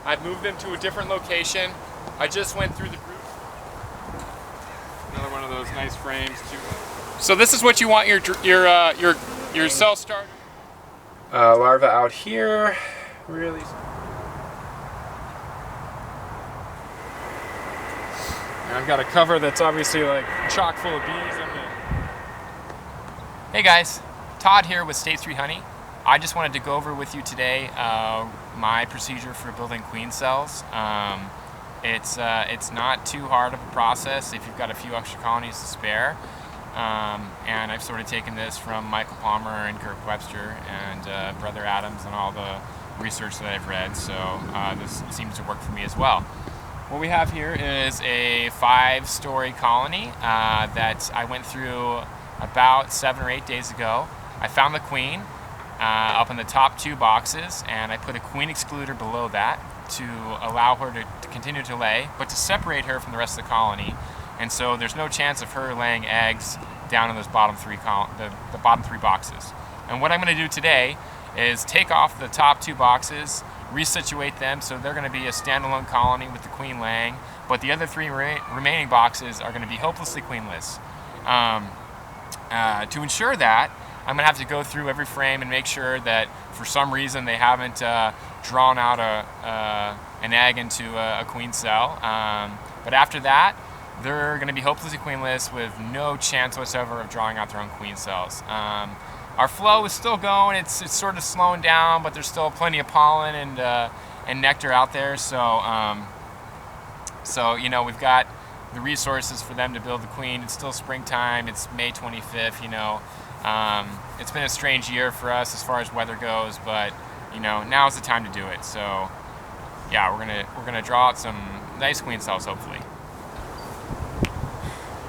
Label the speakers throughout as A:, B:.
A: I've moved them to a different location. I just went through the brood. Another one of those nice frames too. So this is what you want your cell starter. Larva out here, really. And I've got a cover that's obviously like chock full of bees. Hey guys, Todd here with State Street Honey. I just wanted to go over with you today my procedure for building queen cells. It's not too hard of a process if you've got a few extra colonies to spare. And I've sort of taken this from Michael Palmer and Kirk Webster and Brother Adams and all the research that I've read, so this seems to work for me as well. What we have here is a 5-story colony that I went through about 7 or 8 days ago. I found the queen up in the top 2 boxes, and I put a queen excluder below that to allow her to continue to lay, but to separate her from the rest of the colony. And so there's no chance of her laying eggs down in those bottom 3 the bottom 3 boxes. And what I'm going to do today is take off the top 2 boxes, resituate them so they're going to be a standalone colony with the queen laying, but the other 3 remaining boxes are going to be hopelessly queenless. To ensure that, I'm going to have to go through every frame and make sure that for some reason they haven't drawn out an egg into a queen cell. But after that, they're going to be hopelessly queenless with no chance whatsoever of drawing out their own queen cells. Our flow is still going. It's sort of slowing down, but there's still plenty of pollen and nectar out there. So you know, we've got the resources for them to build the queen. It's still springtime. It's May 25th. You know, it's been a strange year for us as far as weather goes, but you know, now's the time to do it. So yeah, we're gonna draw out some nice queen cells, hopefully.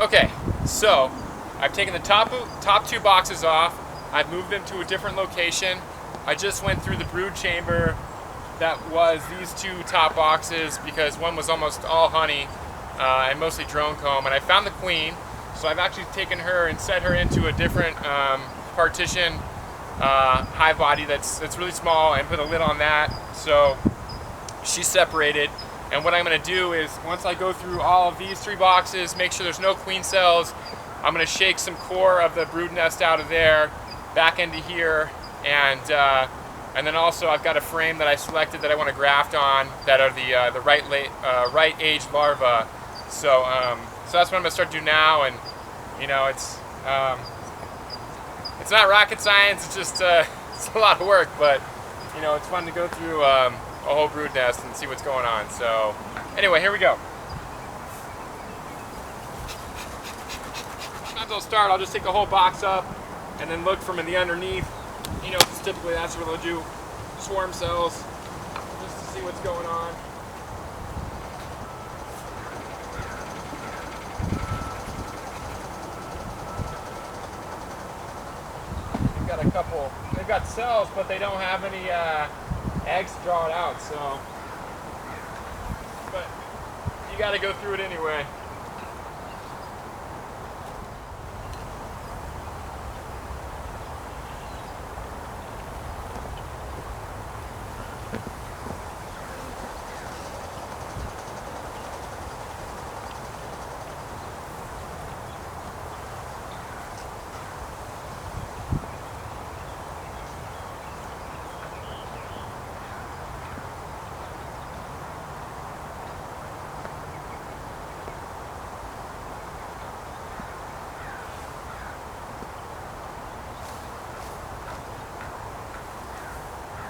A: Okay, so I've taken the top 2 boxes off. I've moved them to a different location. I just went through the brood chamber that was these 2 top boxes because one was almost all honey and mostly drone comb, and I found the queen. So I've actually taken her and set her into a different partition hive body that's really small and put a lid on that. So she's separated. And what I'm going to do is, once I go through all of these 3 boxes, make sure there's no queen cells, I'm going to shake some core of the brood nest out of there, back into here, and then also I've got a frame that I selected that I want to graft on that are the right age larvae. So that's what I'm going to start doing now, and you know, it's not rocket science. It's just it's a lot of work, but you know, it's fun to go through a whole brood nest and see what's going on. So anyway, here we go. Sometimes I'll start, I'll just take the whole box up and then look from the underneath. You know, typically that's where they'll do swarm cells, just to see what's going on. They've got a couple, they've got cells, but they don't have any eggs to draw it out, so, but you got to go through it anyway.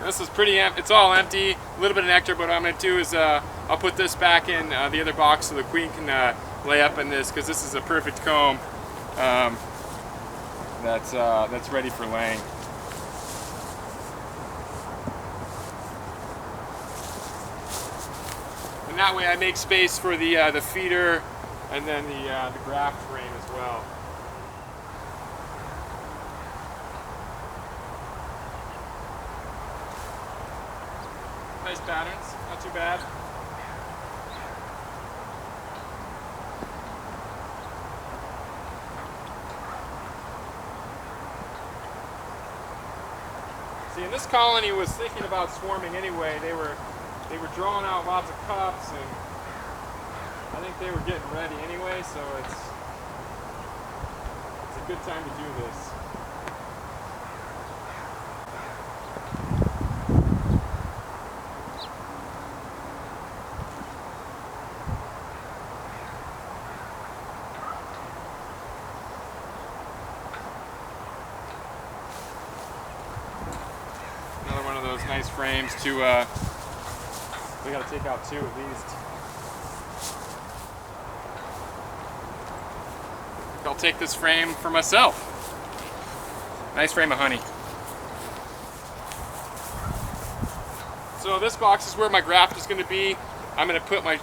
A: This is pretty empty. It's all empty, a little bit of nectar, but what I'm going to do is I'll put this back in the other box so the queen can lay up in this, because this is a perfect comb that's ready for laying. And that way I make space for the feeder and then the graft frame as well. Nice patterns, not too bad. See, and this colony was thinking about swarming anyway. They were
B: they were drawing out lots of cups, and I think they were getting ready anyway, so it's a good time to do this. Another one of those nice frames to, we gotta take out 2 at least. I'll take this frame for myself. Nice frame of honey. So this box is where my graft is going to be. I'm going to put my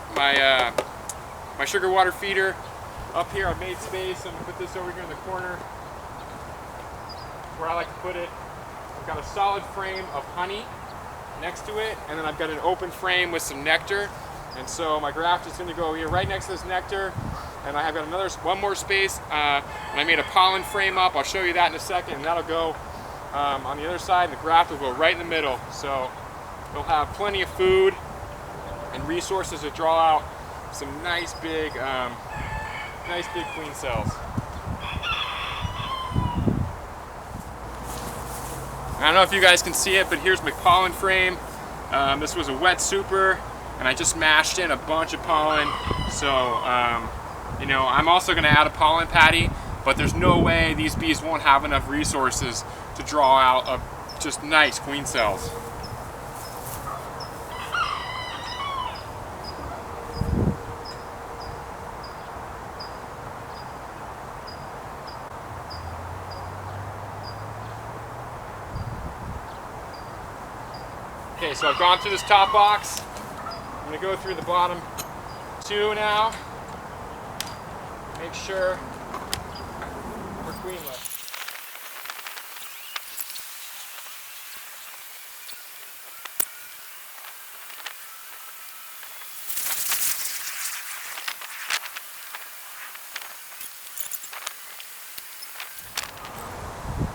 B: sugar water feeder up here. I've made space. I'm going to put this over here in the corner where I like to put it. I've got a solid frame of honey next to it, and then I've got an open frame with some nectar. And so my graft is going to go here right next to this nectar. And I have got one more space, and I made a pollen frame up. I'll show you that in a second, and that'll go on the other side, and the graft will go right in the middle. So you'll have plenty of food and resources to draw out some nice big queen cells. I don't know if you guys can see it, but here's my pollen frame. This was a wet super, and I just mashed in a bunch of pollen. So, you know, I'm also going to add a pollen patty, but there's no way these bees won't have enough resources to draw out just nice queen cells. Okay, so I've gone through this top box. I'm going to go through the bottom 2 now. Make sure we're queenless.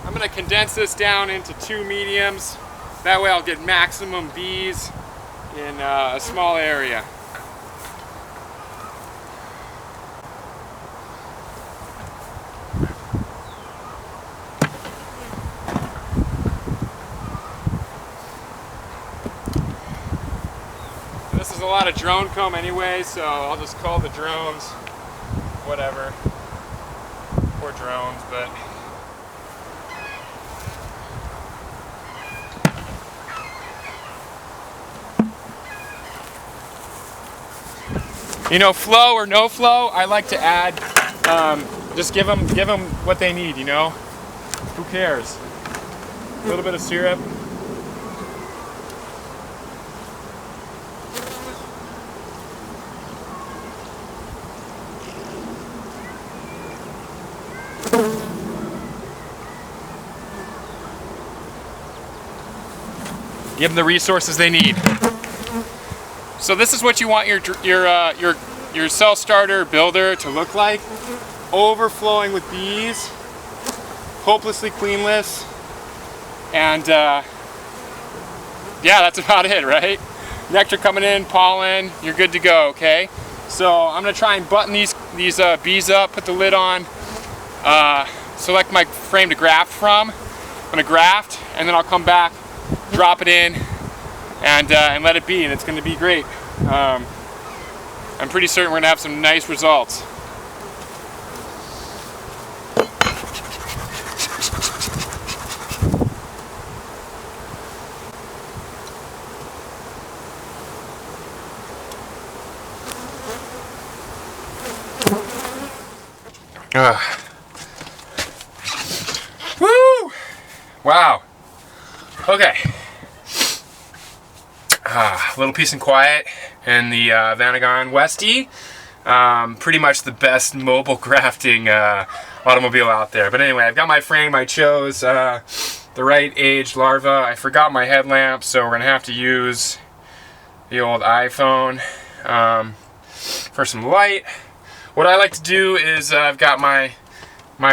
B: I'm going to condense this down into 2 mediums. That way I'll get maximum bees in a small area. This is a lot of drone comb anyway, so I'll just call the drones whatever. Poor drones, but you know, flow or no flow, I like to add, just give them what they need, you know? Who cares? A little bit of syrup. Give them the resources they need. So this is what you want your cell starter builder to look like. Overflowing with bees, hopelessly queenless, and yeah, that's about it, right? Nectar coming in, pollen, you're good to go, okay? So I'm gonna try and button these bees up, put the lid on, select my frame to graft from. I'm gonna graft, and then I'll come back, drop it in, and let it be, and it's gonna be great. I'm pretty certain we're gonna have some nice results. Woo! Wow. Okay. A little peace and quiet in the Vanagon Westie. Pretty much the best mobile grafting automobile out there. But anyway, I've got my frame. I chose the right age larva. I forgot my headlamp, so we're gonna have to use the old iPhone for some light. What I like to do is I've got my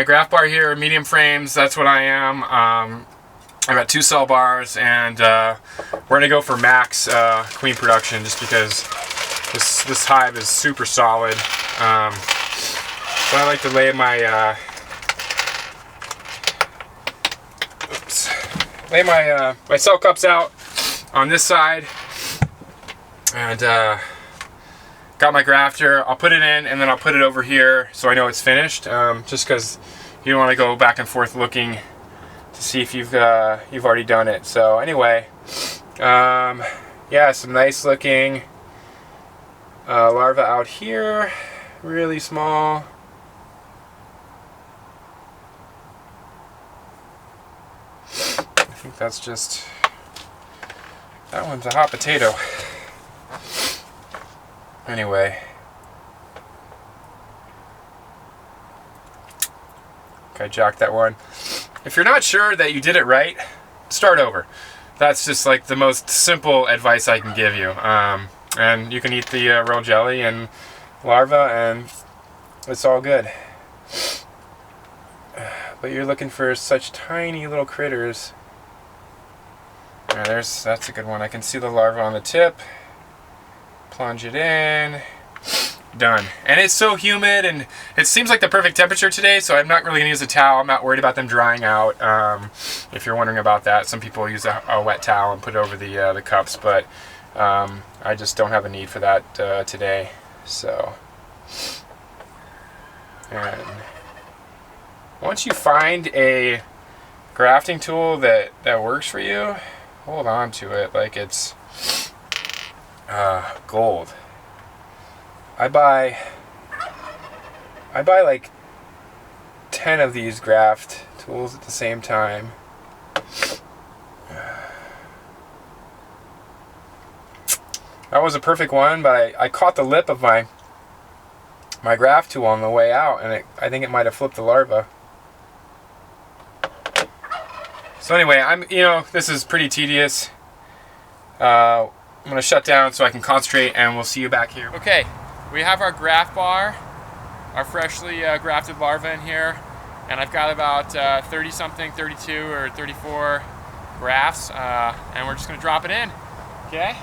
B: graph bar here, medium frames. That's what I am. I got 2 cell bars, and we're gonna go for max queen production just because this hive is super solid. So I like to lay my my cell cups out on this side, and got my grafter. I'll put it in, and then I'll put it over here so I know it's finished. Just because you don't want to go back and forth looking to see if you've already done it. So anyway, yeah, some nice looking larvae out here, really small. I think that's just, that one's a hot potato. Anyway. Okay, jack that one. If you're not sure that you did it right, start over. That's just like the most simple advice I can give you. And you can eat the royal jelly and larvae, and it's all good. But you're looking for such tiny little critters. That's a good one. I can see the larva on the tip. Plunge it in. Done. And it's so humid, and it seems like the perfect temperature today, so I'm not really gonna use a towel. I'm not worried about them drying out. If you're wondering about that, some people use a wet towel and put it over the cups, but I just don't have a need for that today. So, and once you find a grafting tool that works for you, hold on to it like it's gold. I buy like 10 of these graft tools at the same time. That was a perfect one, but I caught the lip of my graft tool on the way out, and I think it might have flipped the larva. So anyway, this is pretty tedious. I'm gonna shut down so I can concentrate, and we'll see you back here. Okay, we have our graft bar, our freshly grafted larva in here, and I've got about 30 something, 32 or 34 grafts, and we're just gonna drop it in. Okay.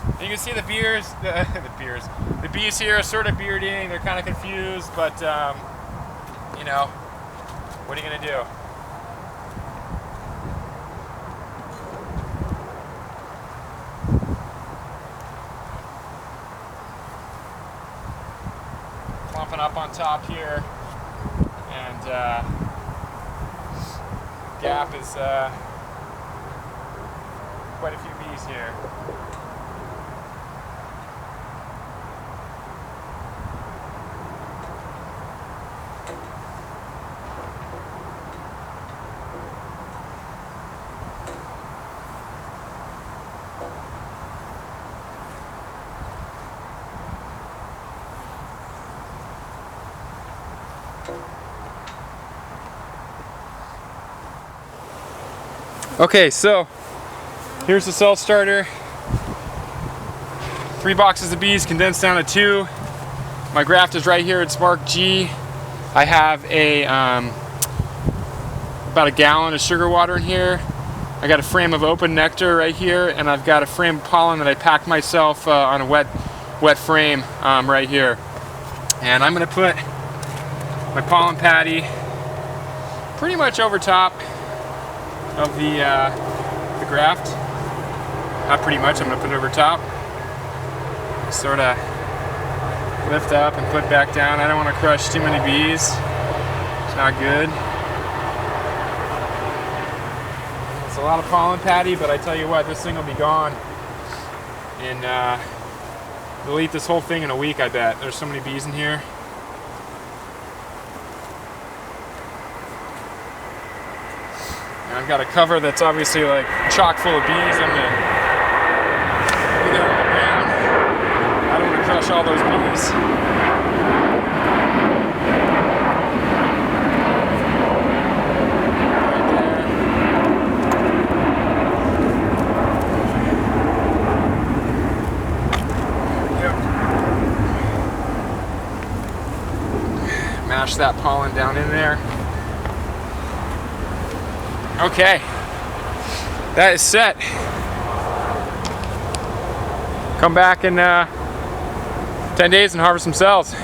B: And you can see the the bees here are sort of bearding. They're kind of confused, but what are you gonna do? Clumping up on top here, and gap is quite a few bees here. Okay, so here's the cell starter. 3 boxes of bees condensed down to 2. My graft is right here at Spark G. I have about a gallon of sugar water in here. I got a frame of open nectar right here, and I've got a frame of pollen that I packed myself on a wet frame right here. And I'm gonna put my pollen patty pretty much over top of the graft. Not pretty much, I'm gonna put it over top. Sort of lift up and put back down. I don't want to crush too many bees. It's not good. It's a lot of pollen patty, but I tell you what, this thing will be gone. And we'll eat this whole thing in a week, I bet. There's so many bees in here. And I've got a cover that's obviously like chock full of bees. I'm gonna do that all around. I don't want to crush all those bees. Mash that pollen down in there. Okay, That is set. Come back in 10 days and harvest some cells.